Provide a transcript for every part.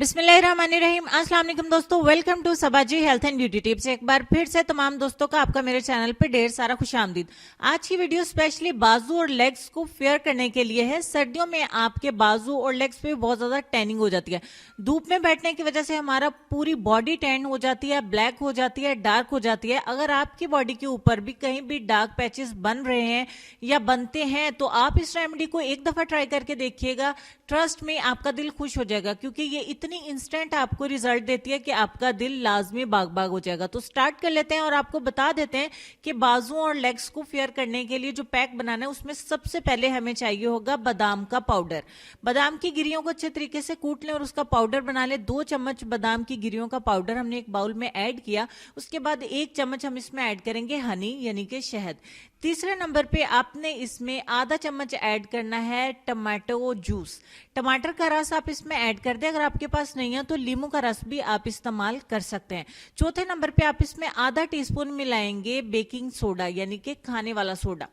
बिस्मिल्लाहिर्रहमानिर्रहीम। अस्सलाम वालेकुम दोस्तों, welcome to Saba ji health and beauty tips. एक बार फिर से तमाम दोस्तों का आपका मेरे चैनल पे ढेर सारा खुशामदीद। आज की वीडियो स्पेशली बाजू और लेग्स को फेयर करने के लिए है। सर्दियों में आपके बाजू और लेग्स पे बहुत ज्यादा टैनिंग हो जाती है। धूप में बैठने की वजह से हमारा पूरी बॉडी टैन हो जाती है, ब्लैक हो जाती है, डार्क हो जाती है। अगर आपकी बॉडी के ऊपर भी कहीं भी डार्क पैचेस बन रहे हैं या बनते हैं तो आप इस रेमेडी को एक दफा ट्राई करके देखिएगा। ट्रस्ट में आपका दिल खुश हो जाएगा, क्योंकि ये इतनी इंस्टेंट आपको रिजल्ट देती है कि आपका दिल लाजमी बाग बाग हो जाएगा। तो स्टार्ट कर लेते हैं और आपको बता देते हैं कि बाजू और लेग्स को फेयर करने के लिए जो पैक बनाना है उसमें सबसे पहले हमें चाहिए होगा बादाम का पाउडर। बादाम की गिरियों को अच्छे तरीके से कूट लें और उसका पाउडर बना लें। 2 चम्मच बादाम की गिरियों का पाउडर हमने एक बाउल में ऐड किया। उसके बाद 1 चम्मच हम इसमें ऐड करेंगे हनी यानी कि शहद। तीसरे नंबर पे आपने इसमें आधा चम्मच ऐड करना है टमाटो जूस। टमाटर का रस आप इसमें ऐड कर दें। अगर आपके पास नहीं है तो नींबू का रस भी आप इस्तेमाल कर सकते हैं। चौथे नंबर पे आप इसमें आधा टीस्पून मिलाएंगे बेकिंग सोडा यानी कि खाने वाला सोडा।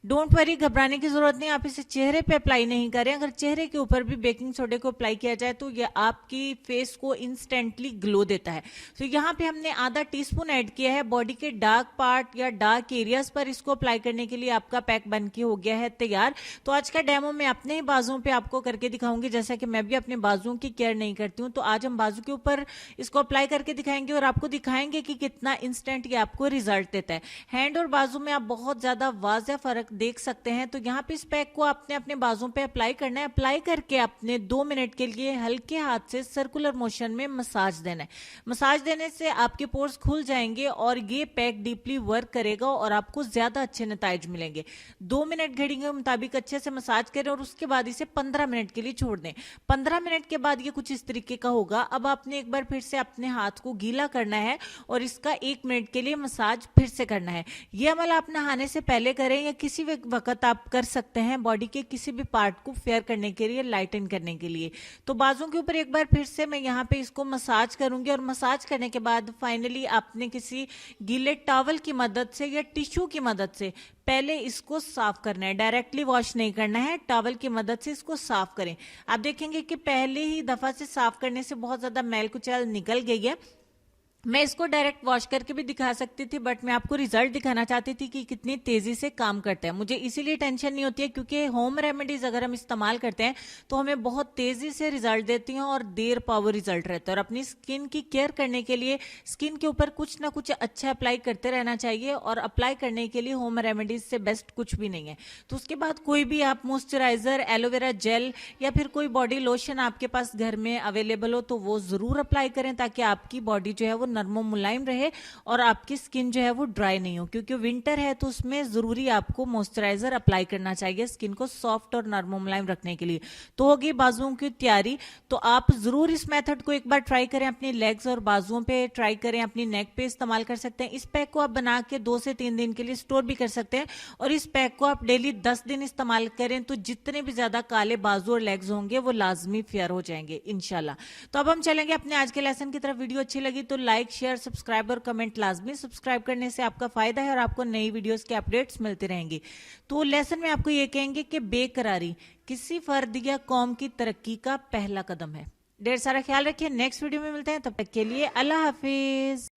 डोंट वरी, घबराने की जरूरत नहीं। आप इसे चेहरे पे अप्लाई नहीं करें। अगर चेहरे के ऊपर भी बेकिंग सोडे को अप्लाई किया जाए तो यह आपकी फेस को इंस्टेंटली ग्लो देता है। तो यहाँ पे हमने आधा टीस्पून ऐड किया है। बॉडी के डार्क पार्ट या डार्क एरियाज पर इसको अप्लाई करने के लिए आपका पैक बन के हो गया है तैयार। तो आज का डेमो मैं अपने ही बाजुओं पे आपको करके दिखाऊंगी। जैसा कि मैं भी अपने बाजुओं की केयर नहीं करती हूँ, तो आज हम बाजू के ऊपर इसको अप्लाई करके दिखाएंगे और आपको दिखाएंगे कि कितना इंस्टेंट ये आपको रिजल्ट देता है। हैंड और बाजू में आप बहुत ज्यादा वाज़ेह फर्क देख सकते हैं। तो यहाँ पे इस पैक को आपने अपने बाजू पे अप्लाई करना है। अप्लाई करके आपने 2 मिनट के लिए हल्के हाथ से सर्कुलर मोशन में मसाज देना है। मसाज देने से आपके पोर्स खुल जाएंगे और ये पैक डीपली वर्क करेगा और आपको ज्यादा अच्छे नताइज मिलेंगे। 2 मिनट घड़ी के मुताबिक अच्छे से मसाज करें और उसके बाद इसे 15 मिनट के लिए छोड़ दें। 15 मिनट के बाद ये कुछ इस तरीके का होगा। अब आपने एक बार फिर से अपने हाथ को गीला करना है और इसका 1 मिनट के लिए मसाज फिर से करना है। यह अमल आप नहाने से पहले करें या किसी वक्त आप कर सकते हैं बॉडी के किसी भी पार्ट को फेयर करने के लिए, लाइटन करने के लिए। तो बाजू के ऊपर एक बार फिर से मैं यहाँ पे इसको मसाज करूंगी और मसाज करने के बाद फाइनली आपने किसी गीले टॉवल की मदद से या टिश्यू की मदद से पहले इसको साफ करना है। डायरेक्टली वॉश नहीं करना है, टॉवल की मदद से इसको साफ करें। आप देखेंगे कि पहले ही दफा से साफ करने से बहुत ज्यादा मैल कुचैल निकल गई है। मैं इसको डायरेक्ट वॉश करके भी दिखा सकती थी, बट मैं आपको रिजल्ट दिखाना चाहती थी कि कितनी तेजी से काम करता है। मुझे इसीलिए टेंशन नहीं होती है, क्योंकि होम रेमेडीज अगर हम इस्तेमाल करते हैं तो हमें बहुत तेजी से रिजल्ट देती हैं और देर पावर रिजल्ट रहता है। और अपनी स्किन की केयर करने के लिए स्किन के ऊपर कुछ ना कुछ अच्छा अप्लाई करते रहना चाहिए और अप्लाई करने के लिए होम रेमेडीज से बेस्ट कुछ भी नहीं है। तो उसके बाद कोई भी आप मॉइस्चराइजर, एलोवेरा जेल या फिर कोई बॉडी लोशन आपके पास घर में अवेलेबल हो तो वो जरूर अप्लाई करें, ताकि आपकी बॉडी जो है वो नरमो मुलायम रहे और आपकी स्किन जो है वो ड्राई नहीं हो। क्योंकि विंटर है तो उसमें जरूरी आपको मॉइस्चराइजर अप्लाई करना चाहिए स्किन को सॉफ्ट और नरमो मुलायम रखने के लिए। तो होगी बाजुओं की तैयारी। तो आप जरूर इस मेथड को एक बार ट्राई करें। अपनी लेग्स और बाजुओं पे ट्राई करें, अपनी नेक पे इस्तेमाल कर सकते हैं। इस पैक को आप बना के 2 से 3 दिन के लिए स्टोर भी कर सकते हैं और इस पैक को आप डेली 10 दिन इस्तेमाल करें तो जितने भी ज्यादा काले बाजू और लेग्स होंगे वो लाजमी फेयर हो जाएंगे इंशाल्लाह। तो अब हम चलेंगे अपने आज के लेसन की तरफ। वीडियो अच्छी लगी तो लाइक, शेयर, सब्सक्राइब और कमेंट लाजमी। सब्सक्राइब करने से आपका फायदा है और आपको नई वीडियोस के अपडेट्स मिलते रहेंगे। तो लेसन में आपको ये कहेंगे कि बेकरारी किसी फर्द या कौम की तरक्की का पहला कदम है। ढेर सारा ख्याल रखिए। नेक्स्ट वीडियो में मिलते हैं, तब तक के लिए अल्लाह हाफिज।